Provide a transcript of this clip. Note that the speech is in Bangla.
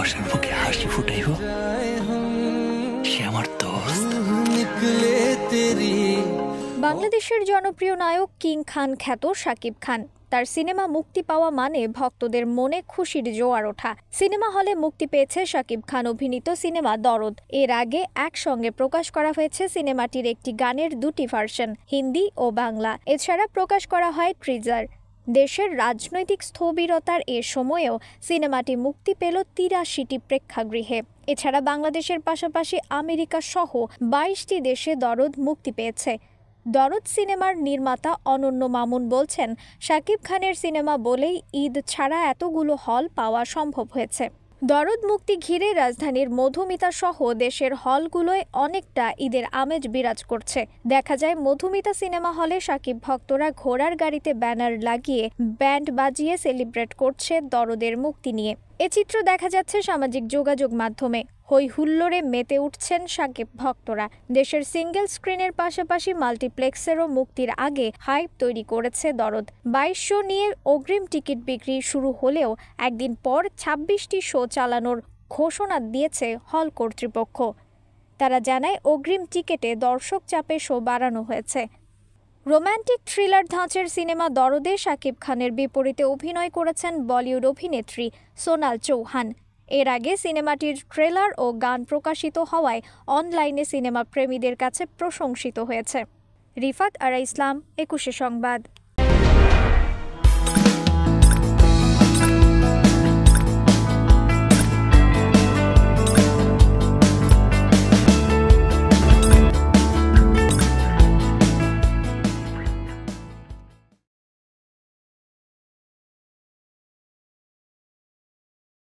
ভালোবাসার বুকে হাসি ফুটাইব সে আমার দোস্ত। বাংলাদেশের জনপ্রিয় নায়ক কিং খান খ্যাত শাকিব খান তার সিনেমা মুক্তি পাওয়া মানে ভক্তদের মনে খুশির জোয়ার ওঠা। সিনেমা হলে মুক্তি পেয়েছে শাকিব খান অভিনীত সিনেমা দরদ। এর আগে একসঙ্গে প্রকাশ করা হয়েছে সিনেমাটির একটি গানের দুটি ভার্সন, হিন্দি ও বাংলা। এছাড়া প্রকাশ করা হয় ট্রিজার। দেশের রাজনৈতিক স্থবিরতার এ সময়েও সিনেমাটি মুক্তি পেল ৮৩টি প্রেক্ষাগৃহে। এছাড়া বাংলাদেশের পাশাপাশি আমেরিকা সহ ২২টি দেশে দরদ মুক্তি পেয়েছে। দরদ সিনেমার নির্মাতা অনন্য মামুন বলছেন, শাকিব খানের সিনেমা বলেই ঈদ ছাড়া এতগুলো হল পাওয়া সম্ভব হয়েছে। দরদ মুক্তি ঘিরে রাজধানীর মধুমিতা সহ দেশের হলগুলোয় অনেকটা ঈদের আমেজ বিরাজ করছে। দেখা যায় মধুমিতা সিনেমা হলে শাকিব ভক্তরা ঘোড়ার গাড়িতে ব্যানার লাগিয়ে ব্যান্ড বাজিয়ে সেলিব্রেট করছে দরদের মুক্তি নিয়ে। এ চিত্র দেখা যাচ্ছে সামাজিক যোগাযোগ মাধ্যমে। হই হুল্লোড়ে মেতে উঠছেন শাকিব ভক্তরা। দেশের সিঙ্গেল স্ক্রিনের পাশাপাশি মাল্টিপ্লেক্সেরও মুক্তির আগে হাইপ তৈরি করেছে দরদ। ২২ শো নিয়ে অগ্রিম টিকিট বিক্রি শুরু হলেও একদিন পর ২৬টি শো চালানোর ঘোষণা দিয়েছে হল কর্তৃপক্ষ। তারা জানায় অগ্রিম টিকিটে দর্শক চাপে শো বাড়ানো হয়েছে। রোমান্টিক থ্রিলার ধাঁচের সিনেমা দরদে শাকিব খানের বিপরীতে অভিনয় করেছেন বলিউড অভিনেত্রী সোনাল চৌহান। এর আগে সিনেমাটির ট্রেলার ও গান প্রকাশিত হওয়ায় অনলাইনে সিনেমা প্রেমীদের কাছে প্রশংসিত হয়েছে। রিফাত আরা ইসলাম, ২১শে সংবাদ।